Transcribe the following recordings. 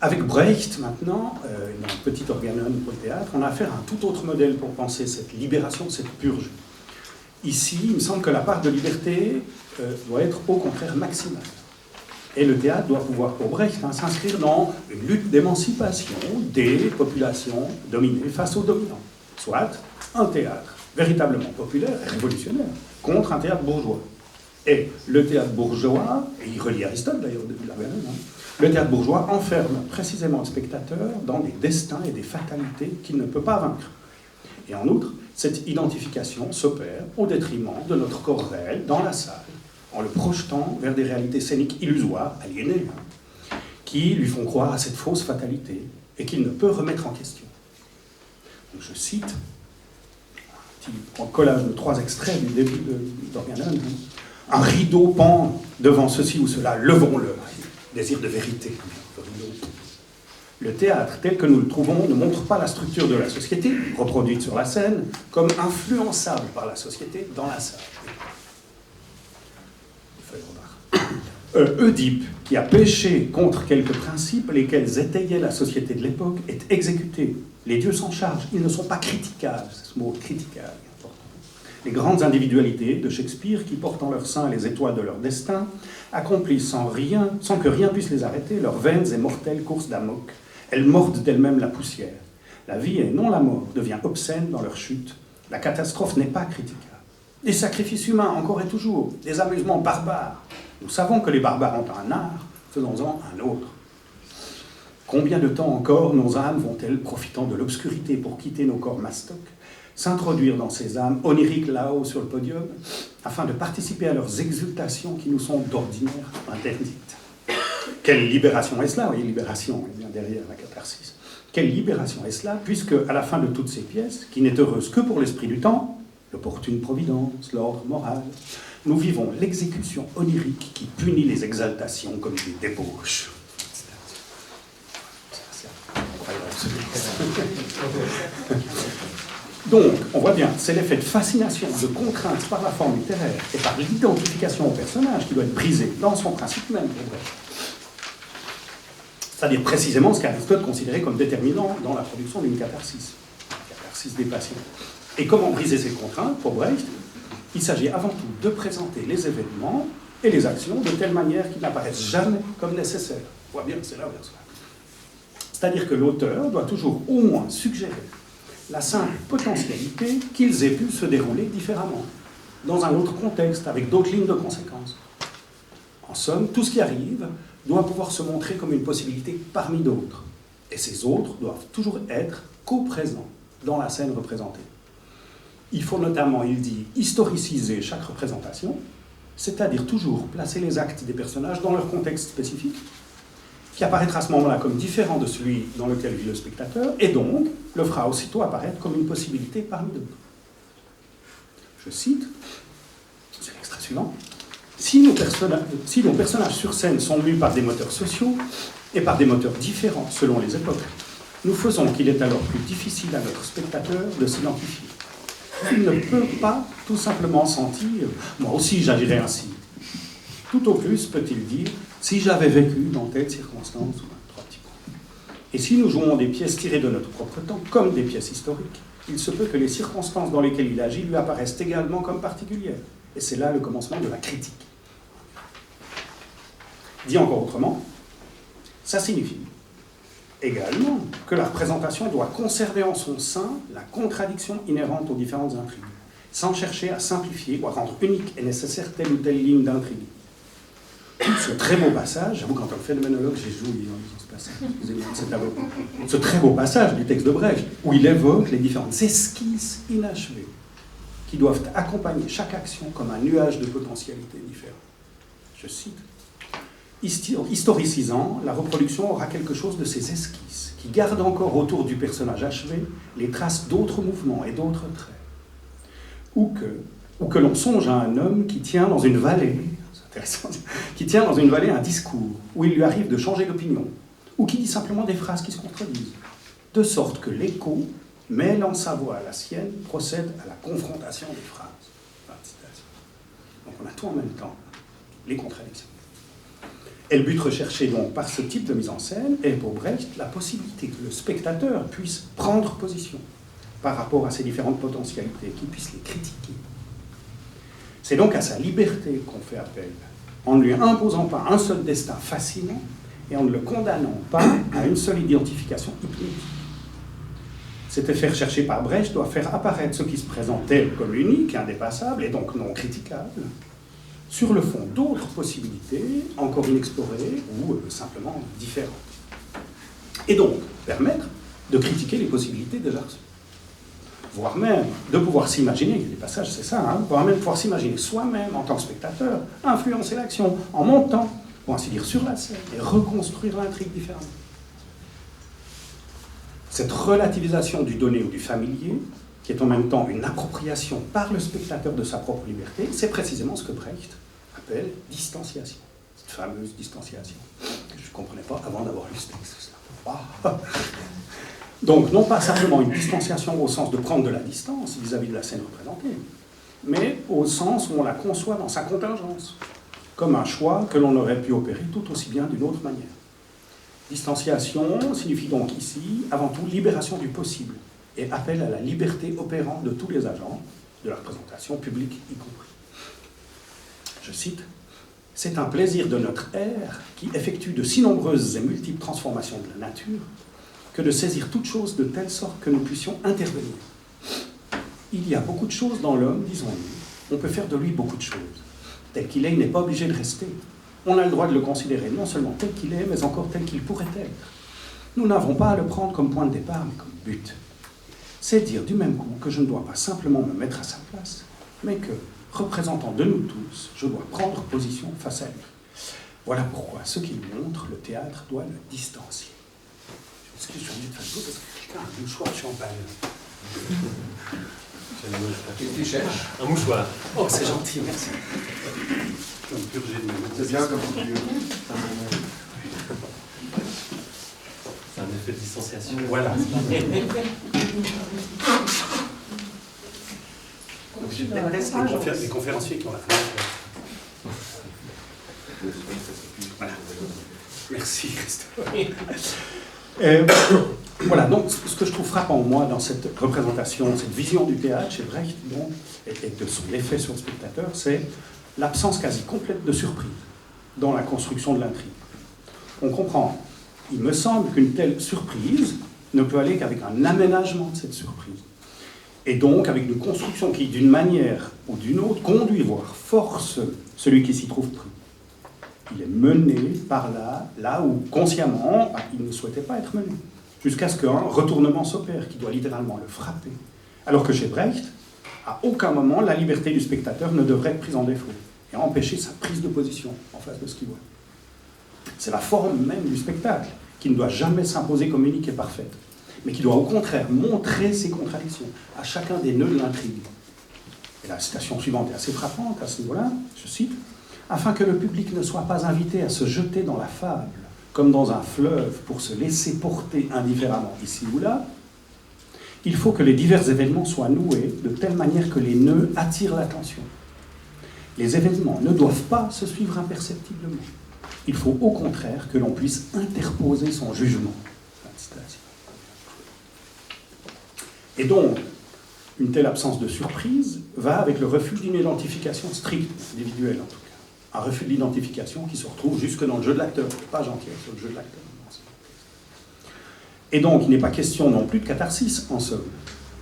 Avec Brecht, maintenant, dans le petit organon pour le théâtre, on a affaire à un tout autre modèle pour penser cette libération, cette purge. Ici, il me semble que la part de liberté doit être au contraire maximale. Et le théâtre doit pouvoir, pour Brecht, s'inscrire dans une lutte d'émancipation des populations dominées face aux dominants. Soit un théâtre véritablement populaire et révolutionnaire contre un théâtre bourgeois. Et le théâtre bourgeois, et il relie Aristote d'ailleurs au début de l'organon, le théâtre bourgeois enferme précisément le spectateur dans des destins et des fatalités qu'il ne peut pas vaincre. Et en outre, cette identification s'opère au détriment de notre corps réel dans la salle, en le projetant vers des réalités scéniques illusoires, aliénées, qui lui font croire à cette fausse fatalité et qu'il ne peut remettre en question. Donc je cite un petit collage de 3 extraits du début d'Organon. Un rideau pend devant ceci ou cela, levons-le. Désir de vérité. Le théâtre, tel que nous le trouvons, ne montre pas la structure de la société, reproduite sur la scène, comme influençable par la société dans la salle. Oedipe, qui a péché contre quelques principes lesquels étayaient la société de l'époque, est exécuté. Les dieux s'en chargent, ils ne sont pas critiquables. C'est ce mot critiquable. Les grandes individualités de Shakespeare, qui portent en leur sein les étoiles de leur destin, accomplissent sans que rien puisse les arrêter, leurs vaines et mortelles courses d'amok. Elles mordent d'elles-mêmes la poussière. La vie et non la mort devient obscène dans leur chute. La catastrophe n'est pas critiquable. Des sacrifices humains, encore et toujours, des amusements barbares. Nous savons que les barbares ont un art, faisons-en un autre. Combien de temps encore nos âmes vont-elles, profitant de l'obscurité pour quitter nos corps mastocs, s'introduire dans ces âmes oniriques là-haut sur le podium, afin de participer à leurs exultations qui nous sont d'ordinaire interdites. Quelle libération est cela? Oui, libération, elle vient derrière la catharsis. Quelle libération est cela, puisque, à la fin de toutes ces pièces, qui n'est heureuse que pour l'esprit du temps, l'opportune providence, l'ordre moral, nous vivons l'exécution onirique qui punit les exaltations comme des débauches. Donc, on voit bien, c'est l'effet de fascination, de contrainte par la forme littéraire et par l'identification au personnage qui doit être brisé dans son principe même. C'est-à-dire précisément ce qu'Aristote considérait comme déterminant dans la production d'une catharsis des passions. Et comment briser ces contraintes, pour Brecht? Il s'agit avant tout de présenter les événements et les actions de telle manière qu'ils n'apparaissent jamais comme nécessaires. On voit bien que c'est là où ça. C'est-à-dire que l'auteur doit toujours au moins suggérer la simple potentialité qu'ils aient pu se dérouler différemment, dans un autre contexte, avec d'autres lignes de conséquences. En somme, tout ce qui arrive doit pouvoir se montrer comme une possibilité parmi d'autres. Et ces autres doivent toujours être co-présents dans la scène représentée. Il faut notamment, il dit, historiciser chaque représentation, c'est-à-dire toujours placer les actes des personnages dans leur contexte spécifique, qui apparaîtra à ce moment-là comme différent de celui dans lequel vit le spectateur, et donc le fera aussitôt apparaître comme une possibilité parmi d'autres. Je cite, c'est l'extrait suivant, si nos personnages sur scène sont mus par des moteurs sociaux et par des moteurs différents selon les époques, nous faisons qu'il est alors plus difficile à notre spectateur de s'identifier. Il ne peut pas tout simplement sentir « moi aussi j'agirais ainsi ». Tout au plus peut-il dire « si j'avais vécu dans telle circonstance » ou un 3 petits points. Et si nous jouons des pièces tirées de notre propre temps comme des pièces historiques, il se peut que les circonstances dans lesquelles il agit lui apparaissent également comme particulières. Et c'est là le commencement de la critique. Dit encore autrement, ça signifie également que la représentation doit conserver en son sein la contradiction inhérente aux différentes intrigues, sans chercher à simplifier ou à rendre unique et nécessaire telle ou telle ligne d'intrigue. Ce très beau passage, j'avoue qu'en tant que phénoménologue, j'ai joui dans ce passage, excusez-moi, c'est à vous. Ce très beau passage du texte de Brecht, où il évoque les différentes esquisses inachevées qui doivent accompagner chaque action comme un nuage de potentialités différentes. Je cite, historicisant, la reproduction aura quelque chose de ces esquisses, qui gardent encore autour du personnage achevé les traces d'autres mouvements et d'autres traits. Ou que l'on songe à un homme qui tient dans une vallée, c'est intéressant, qui tient dans une vallée un discours, où il lui arrive de changer d'opinion, ou qui dit simplement des phrases qui se contredisent, de sorte que l'écho, mêlant sa voix à la sienne, procède à la confrontation des phrases. Donc on a tout en même temps, les contradictions. Et le but recherché donc par ce type de mise en scène est pour Brecht la possibilité que le spectateur puisse prendre position par rapport à ces différentes potentialités, qu'il puisse les critiquer. C'est donc à sa liberté qu'on fait appel, en ne lui imposant pas un seul destin fascinant et en ne le condamnant pas à une seule identification hypnotique. Cet effet recherché par Brecht doit faire apparaître ce qui se présente tel comme unique, indépassable et donc non critiquable, sur le fond d'autres possibilités encore inexplorées ou simplement différentes. Et donc permettre de critiquer les possibilités déjà reçues. Voire même de pouvoir s'imaginer, il y a des passages, c'est ça, voire même pouvoir s'imaginer soi-même en tant que spectateur, influencer l'action en montant, pour ainsi dire, sur la scène et reconstruire l'intrigue différemment. Cette relativisation du donné ou du familier, qui est en même temps une appropriation par le spectateur de sa propre liberté, c'est précisément ce que Brecht appelle distanciation. Cette fameuse distanciation, que je ne comprenais pas avant d'avoir lu ce texte. Donc, non pas simplement une distanciation au sens de prendre de la distance vis-à-vis de la scène représentée, mais au sens où on la conçoit dans sa contingence, comme un choix que l'on aurait pu opérer tout aussi bien d'une autre manière. Distanciation signifie donc ici, avant tout, libération du possible, et appel à la liberté opérante de tous les agents, de la représentation publique y compris. Je cite, « C'est un plaisir de notre ère qui effectue de si nombreuses et multiples transformations de la nature que de saisir toute chose de telle sorte que nous puissions intervenir. Il y a beaucoup de choses dans l'homme, disons-nous. On peut faire de lui beaucoup de choses. Tel qu'il est, il n'est pas obligé de rester. On a le droit de le considérer non seulement tel qu'il est, mais encore tel qu'il pourrait être. Nous n'avons pas à le prendre comme point de départ, mais comme but. C'est dire du même coup que je ne dois pas simplement me mettre à sa place, mais que, représentant de nous tous, je dois prendre position face à lui. Voilà pourquoi ce qu'il montre, le théâtre doit le distancier. Est-ce que je suis obligé de faire ça parce que putain, un mouchoir de champagne. Qu'est-ce que tu cherches? Un mouchoir. Oh, c'est gentil, merci. C'est bien comme tu veux. C'est un effet de distanciation. Voilà. Donc, Je déteste les conférenciers qui ont la fenêtre. Voilà. Merci, Christophe. Voilà, donc ce que je trouve frappant, moi, dans cette représentation, cette vision du théâtre chez Brecht, donc, et de son effet sur le spectateur, c'est l'absence quasi complète de surprise dans la construction de l'intrigue. On comprend, il me semble qu'une telle surprise ne peut aller qu'avec un aménagement de cette surprise. Et donc avec une construction qui, d'une manière ou d'une autre, conduit, voire force celui qui s'y trouve pris. Il est mené par là où, consciemment, il ne souhaitait pas être mené. Jusqu'à ce qu'un retournement s'opère, qui doit littéralement le frapper. Alors que chez Brecht, à aucun moment, la liberté du spectateur ne devrait être prise en défaut et empêcher sa prise de position en face de ce qu'il voit. C'est la forme même du spectacle qui ne doit jamais s'imposer comme unique et parfaite, mais qui doit au contraire montrer ses contradictions à chacun des nœuds de l'intrigue. Et la citation suivante est assez frappante à ce niveau-là, je cite, « Afin que le public ne soit pas invité à se jeter dans la fable, comme dans un fleuve pour se laisser porter indifféremment ici ou là, il faut que les divers événements soient noués de telle manière que les nœuds attirent l'attention. Les événements ne doivent pas se suivre imperceptiblement. Il faut au contraire que l'on puisse interposer son jugement. » Et donc, une telle absence de surprise va avec le refus d'une identification stricte, individuelle en tout cas. Un refus de l'identification qui se retrouve jusque dans le jeu de l'acteur, pas entière sur le jeu de l'acteur. Et donc, il n'est pas question non plus de catharsis, en somme,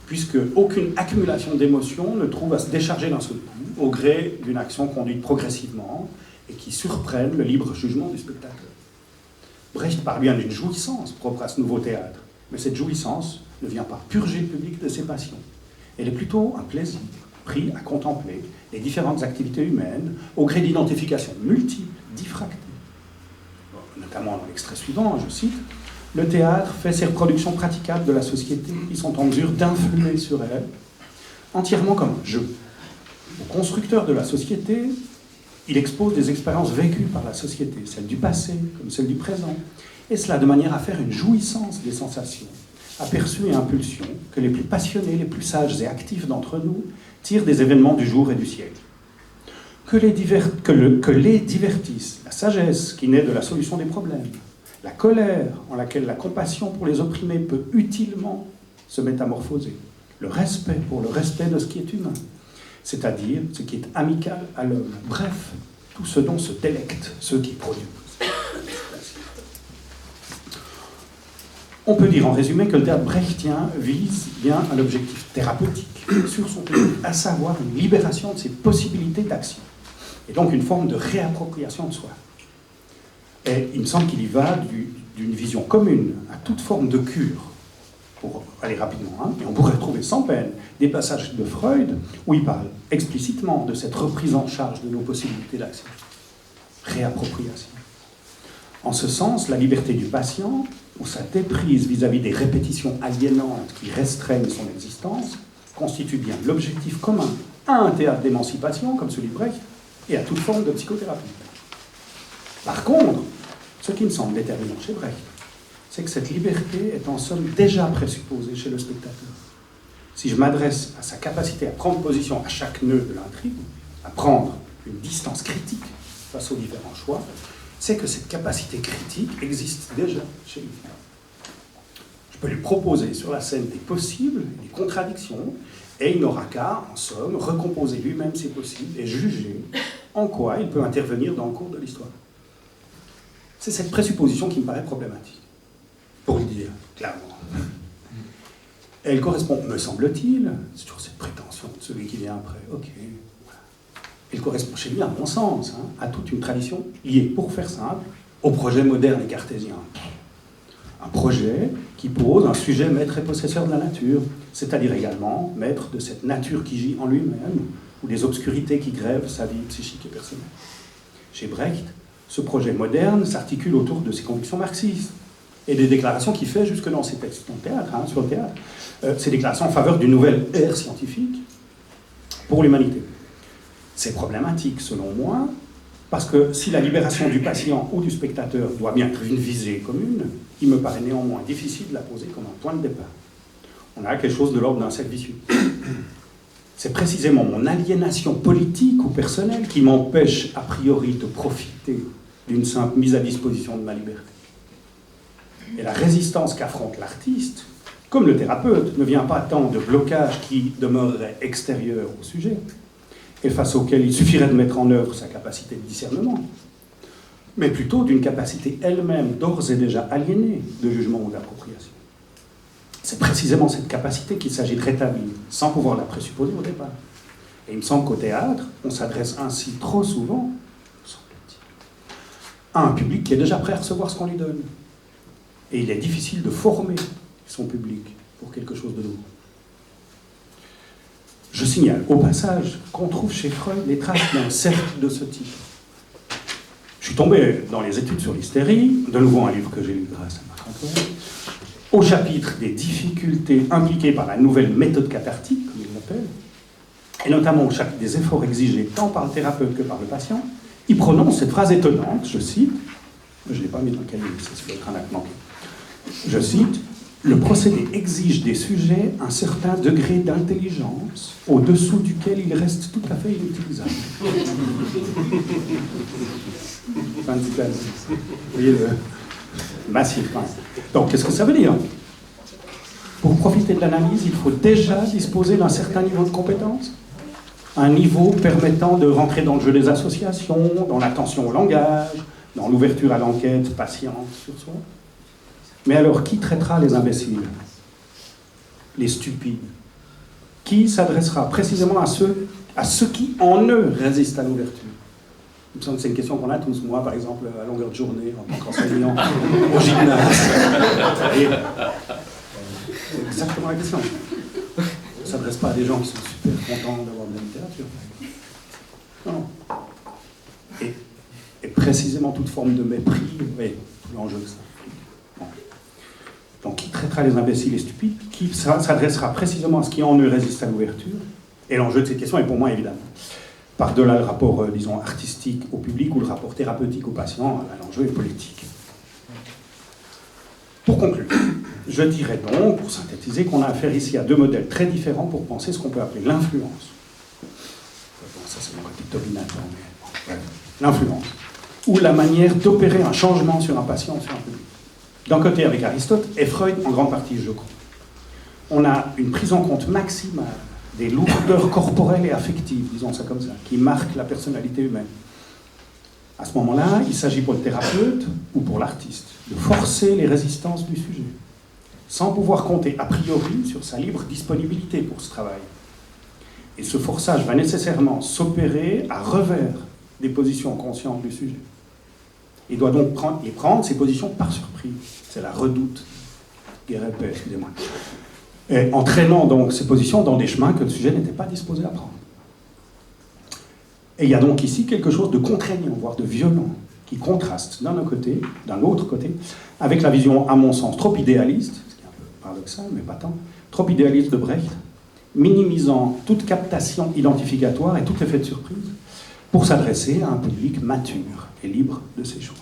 puisque aucune accumulation d'émotions ne trouve à se décharger d'un seul coup, au gré d'une action conduite progressivement et qui surprenne le libre jugement du spectateur. Brecht parle bien d'une jouissance propre à ce nouveau théâtre, mais cette jouissance ne vient pas purger le public de ses passions. Elle est plutôt un plaisir pris à contempler les différentes activités humaines au gré d'identifications multiples, diffractées. Notamment dans l'extrait suivant, je cite, « Le théâtre fait ces reproductions praticables de la société qui sont en mesure d'influer sur elle, entièrement comme un jeu. Au constructeur de la société, il expose des expériences vécues par la société, celles du passé comme celles du présent, et cela de manière à faire une jouissance des sensations, aperçus et impulsions que les plus passionnés, les plus sages et actifs d'entre nous tirent des événements du jour et du siècle. que les divertissent la sagesse qui naît de la solution des problèmes, la colère en laquelle la compassion pour les opprimés peut utilement se métamorphoser, le respect pour le respect de ce qui est humain, c'est-à-dire ce qui est amical à l'homme. Bref, tout ce dont se délectent ceux qui produisent. On peut dire en résumé que le théâtre brechtien vise bien un objectif thérapeutique sur son public, à savoir une libération de ses possibilités d'action, et donc une forme de réappropriation de soi. Et il me semble qu'il y va d'une vision commune à toute forme de cure, pour aller rapidement, hein, et on pourrait trouver sans peine des passages de Freud où il parle explicitement de cette reprise en charge de nos possibilités d'action. Réappropriation. En ce sens, la liberté du patient, ou sa déprise vis-à-vis des répétitions aliénantes qui restreignent son existence, constitue bien l'objectif commun à un théâtre d'émancipation comme celui de Brecht et à toute forme de psychothérapie. Par contre, ce qui me semble déterminant chez Brecht, c'est que cette liberté est en somme déjà présupposée chez le spectateur. Si je m'adresse à sa capacité à prendre position à chaque nœud de l'intrigue, à prendre une distance critique face aux différents choix, c'est que cette capacité critique existe déjà chez lui. Je peux lui proposer sur la scène des possibles, des contradictions, et il n'aura qu'à, en somme, recomposer lui-même ses possibles et juger en quoi il peut intervenir dans le cours de l'histoire. C'est cette présupposition qui me paraît problématique, pour le dire clairement. Elle correspond, me semble-t-il, c'est toujours cette prétention de celui qui vient après, ok, voilà. Elle correspond chez lui, à mon sens, hein, à toute une tradition liée, pour faire simple, au projet moderne et cartésien. Un projet qui pose un sujet maître et possesseur de la nature, c'est-à-dire également maître de cette nature qui gît en lui-même, ou des obscurités qui grèvent sa vie psychique et personnelle. Chez Brecht, ce projet moderne s'articule autour de ses convictions marxistes et des déclarations qu'il fait jusque dans ses textes sur le théâtre, ces déclarations en faveur d'une nouvelle ère scientifique pour l'humanité. C'est problématique, selon moi, parce que si la libération du patient ou du spectateur doit bien être une visée commune, il me paraît néanmoins difficile de la poser comme un point de départ. On a quelque chose de l'ordre d'un cercle vicieux. C'est précisément mon aliénation politique ou personnelle qui m'empêche a priori de profiter d'une simple mise à disposition de ma liberté. Et la résistance qu'affronte l'artiste, comme le thérapeute, ne vient pas tant de blocages qui demeureraient extérieurs au sujet, et face auxquels il suffirait de mettre en œuvre sa capacité de discernement, mais plutôt d'une capacité elle-même d'ores et déjà aliénée de jugement ou d'appropriation. C'est précisément cette capacité qu'il s'agit de rétablir, sans pouvoir la présupposer au départ. Et il me semble qu'au théâtre, on s'adresse ainsi trop souvent, à un public qui est déjà prêt à recevoir ce qu'on lui donne. Et il est difficile de former son public pour quelque chose de nouveau. Je signale au passage qu'on trouve chez Freud les traces d'un cercle de ce type. Je suis tombé dans les études sur l'hystérie, de nouveau un livre que j'ai lu grâce à Marc-Antoine, au chapitre des difficultés impliquées par la nouvelle méthode cathartique, comme il l'appelle, et notamment au chapitre des efforts exigés tant par le thérapeute que par le patient, il prononce cette phrase étonnante, je cite, je ne l'ai pas mis dans le cahier, ça doit être un acte manqué. Je cite, « Le procédé exige des sujets un certain degré d'intelligence, au-dessous duquel il reste tout à fait inutilisable. » Fin de citation. Vous voyez le massif. Hein. Donc, qu'est-ce que ça veut dire? Pour profiter de l'analyse, il faut déjà disposer d'un certain niveau de compétence, un niveau permettant de rentrer dans le jeu des associations, dans l'attention au langage, dans l'ouverture à l'enquête patiente sur soi. Mais alors, qui traitera les imbéciles? Les stupides? Qui s'adressera précisément à ceux qui, en eux, résistent à l'ouverture? Il me semble que c'est une question qu'on a tous. Moi, par exemple, à longueur de journée, en tant qu'enseignant au gymnase. C'est exactement la question. On ne s'adresse pas à des gens qui sont super contents d'avoir de la littérature. Non. Et précisément toute forme de mépris, oui, l'enjeu de ça. Donc, qui traitera les imbéciles et stupides? Qui s'adressera précisément à ce qui en eux résiste à l'ouverture? Et l'enjeu de cette question est pour moi évidemment, par-delà le rapport, disons, artistique au public ou le rapport thérapeutique au patient, l'enjeu est politique. Pour conclure, je dirais donc, pour synthétiser, qu'on a affaire ici à deux modèles très différents pour penser ce qu'on peut appeler l'influence. On peut ça c'est mon côté dominateur, mais l'influence, ou la manière d'opérer un changement sur un patient, sur un public. D'un côté avec Aristote, et Freud en grande partie, je crois. On a une prise en compte maximale des lourdeurs corporelles et affectives, disons ça comme ça, qui marquent la personnalité humaine. À ce moment-là, il s'agit pour le thérapeute ou pour l'artiste de forcer les résistances du sujet, sans pouvoir compter a priori sur sa libre disponibilité pour ce travail. Et ce forçage va nécessairement s'opérer à revers des positions conscientes du sujet. Il doit donc prendre ses positions par surprise. C'est la redoute, Guérépé, excusez-moi. Et entraînant donc ces positions dans des chemins que le sujet n'était pas disposé à prendre. Et il y a donc ici quelque chose de contraignant, voire de violent, qui contraste d'un autre côté, avec la vision, à mon sens, trop idéaliste, ce qui est un peu paradoxal, mais pas tant, trop idéaliste de Brecht, minimisant toute captation identificatoire et tout effet de surprise, pour s'adresser à un public mature et libre de ses choix.